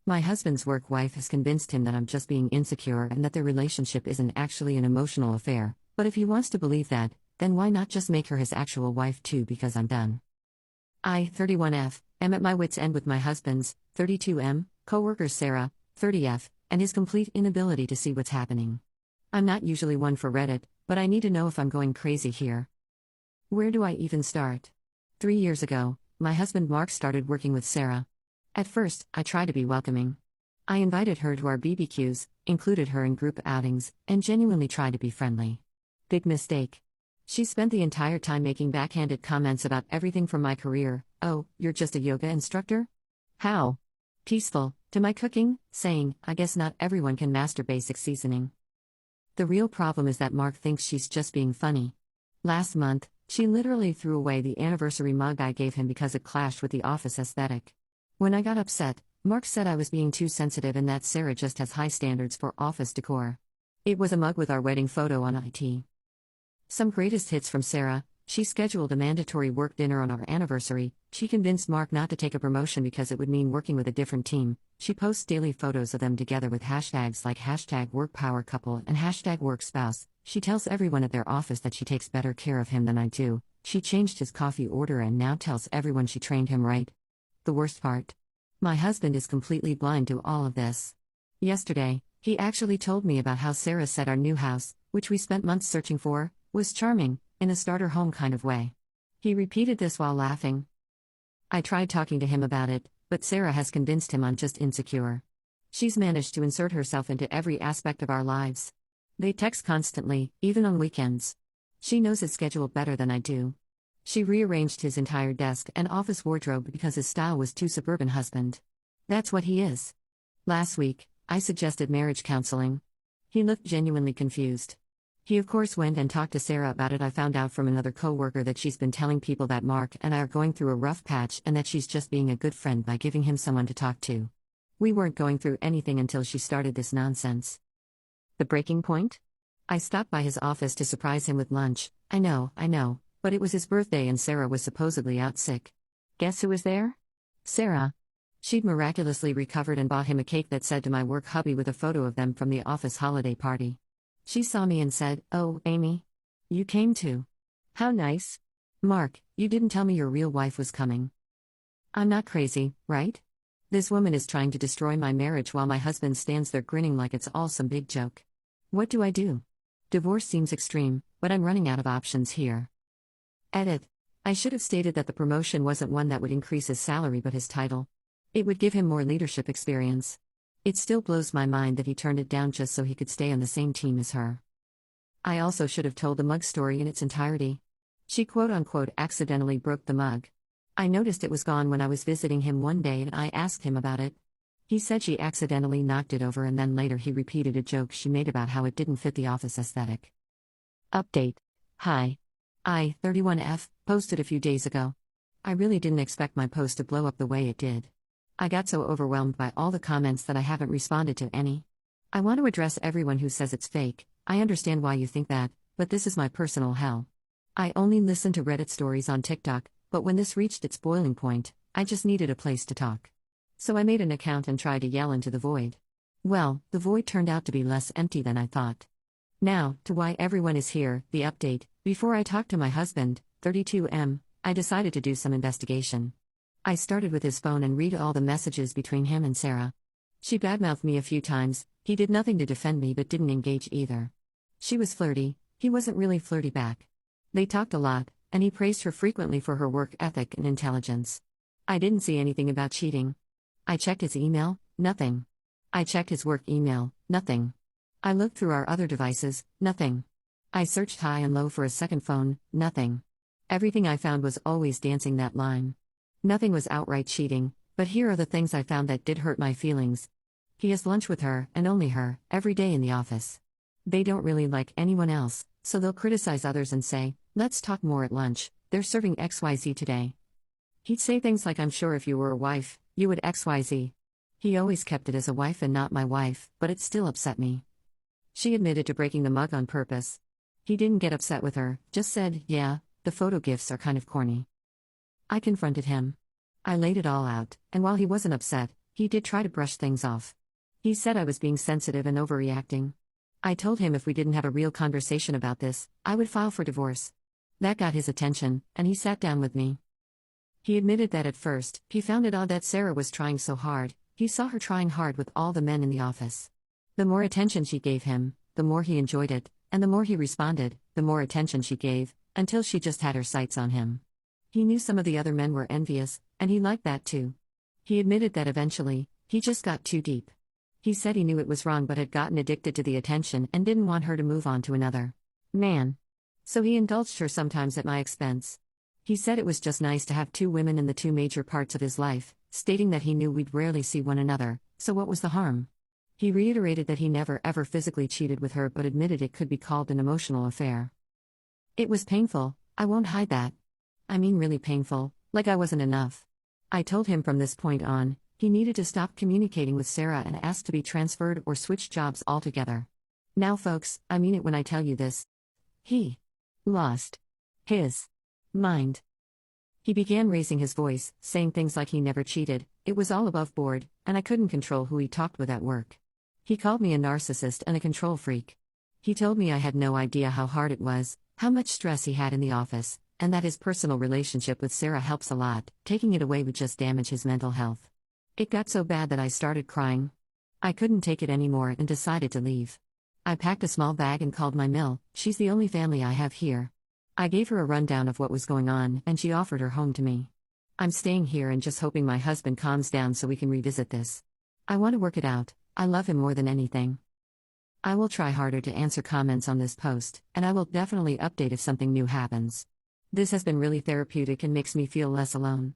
My husband's work wife has convinced him that I'm just being insecure and that their relationship isn't actually an emotional affair, but if he wants to believe that, then why not just make her his actual wife too, because I'm done. I, 31F, am at my wit's end with my husband's, 32M, co-worker Sarah, 30F, and his complete inability to see what's happening. I'm not usually one for Reddit, but I need to know if I'm going crazy here. Where do I even start? 3 years ago, my husband Mark started working with Sarah. At first, I tried to be welcoming. I invited her to our BBQs, included her in group outings, and genuinely tried to be friendly. Big mistake. She spent the entire time making backhanded comments about everything from my career. "Oh, you're just a yoga instructor? How peaceful," to my cooking, saying, "I guess not everyone can master basic seasoning." The real problem is that Mark thinks she's just being funny. Last month, she literally threw away the anniversary mug I gave him because it clashed with the office aesthetic. When I got upset, Mark said I was being too sensitive and that Sarah just has high standards for office decor. It was a mug with our wedding photo on it. Some greatest hits from Sarah. She scheduled a mandatory work dinner on our anniversary. She convinced Mark not to take a promotion because it would mean working with a different team. She posts daily photos of them together with hashtags like #WorkPowerCouple and #WorkSpouse. She tells everyone at their office that she takes better care of him than I do. She changed his coffee order and now tells everyone she trained him right. The worst part? My husband is completely blind to all of this. Yesterday, he actually told me about how Sarah said our new house, which we spent months searching for, was charming, in a starter home kind of way. He repeated this while laughing. I tried talking to him about it, but Sarah has convinced him I'm just insecure. She's managed to insert herself into every aspect of our lives. They text constantly, even on weekends. She knows his schedule better than I do. She rearranged his entire desk and office wardrobe because his style was too suburban husband. That's what he is. Last week, I suggested marriage counseling. He looked genuinely confused. He of course went and talked to Sarah about it. I found out from another coworker that she's been telling people that Mark and I are going through a rough patch and that she's just being a good friend by giving him someone to talk to. We weren't going through anything until she started this nonsense. The breaking point? I stopped by his office to surprise him with lunch. I know, but it was his birthday and Sarah was supposedly out sick. Guess who was there? Sarah. She'd miraculously recovered and bought him a cake that said "to my work hubby" with a photo of them from the office holiday party. She saw me and said, "Oh, Amy. You came too. How nice. Mark, you didn't tell me your real wife was coming." I'm not crazy, right? This woman is trying to destroy my marriage while my husband stands there grinning like it's all some big joke. What do I do? Divorce seems extreme, but I'm running out of options here. Edit. I should have stated that the promotion wasn't one that would increase his salary but his title. It would give him more leadership experience. It still blows my mind that he turned it down just so he could stay on the same team as her. I also should have told the mug story in its entirety. She quote-unquote accidentally broke the mug. I noticed it was gone when I was visiting him one day and I asked him about it. He said she accidentally knocked it over and then later he repeated a joke she made about how it didn't fit the office aesthetic. Update. Hi. I, 31F, posted a few days ago. I really didn't expect my post to blow up the way it did. I got so overwhelmed by all the comments that I haven't responded to any. I want to address everyone who says it's fake. I understand why you think that, but this is my personal hell. I only listen to Reddit stories on TikTok, but when this reached its boiling point, I just needed a place to talk. So I made an account and tried to yell into the void. Well, the void turned out to be less empty than I thought. Now, to why everyone is here, the update. Before I talked to my husband, 32M, I decided to do some investigation. I started with his phone and read all the messages between him and Sarah. She badmouthed me a few times. He did nothing to defend me but didn't engage either. She was flirty, he wasn't really flirty back. They talked a lot, and he praised her frequently for her work ethic and intelligence. I didn't see anything about cheating. I checked his email, nothing. I checked his work email, nothing. I looked through our other devices, nothing. I searched high and low for a second phone, nothing. Everything I found was always dancing that line. Nothing was outright cheating, but here are the things I found that did hurt my feelings. He has lunch with her, and only her, every day in the office. They don't really like anyone else, so they'll criticize others and say, "Let's talk more at lunch, they're serving XYZ today." He'd say things like, "I'm sure if you were a wife, you would XYZ. He always kept it as a wife and not my wife, but it still upset me. She admitted to breaking the mug on purpose. He didn't get upset with her, just said, "Yeah, the photo gifs are kind of corny." I confronted him. I laid it all out, and while he wasn't upset, He did try to brush things off. He said I was being sensitive and overreacting. I told him if we didn't have a real conversation about this, I would file for divorce. That got his attention, and he sat down with me. He admitted that at first, he found it odd that Sarah was trying so hard. He saw her trying hard with all the men in the office. The more attention she gave him, the more he enjoyed it, and the more he responded, the more attention she gave, until she just had her sights on him. He knew some of the other men were envious, and he liked that too. He admitted that eventually, he just got too deep. He said he knew it was wrong but had gotten addicted to the attention and didn't want her to move on to another man. So he indulged her sometimes at my expense. He said it was just nice to have two women in the two major parts of his life, stating that he knew we'd rarely see one another, so what was the harm? He reiterated that he never ever physically cheated with her but admitted it could be called an emotional affair. It was painful, I won't hide that. I mean really painful, like I wasn't enough. I told him from this point on, he needed to stop communicating with Sarah and ask to be transferred or switch jobs altogether. Now folks, I mean it when I tell you this. He lost his mind. He began raising his voice, saying things like he never cheated, it was all above board, and I couldn't control who he talked with at work. He called me a narcissist and a control freak. He told me I had no idea how hard it was, how much stress he had in the office, and that his personal relationship with Sarah helps a lot, taking it away would just damage his mental health. It got so bad that I started crying. I couldn't take it anymore and decided to leave. I packed a small bag and called my mill, she's the only family I have here. I gave her a rundown of what was going on and she offered her home to me. I'm staying here and just hoping my husband calms down so we can revisit this. I want to work it out, I love him more than anything. I will try harder to answer comments on this post, and I will definitely update if something new happens. This has been really therapeutic and makes me feel less alone.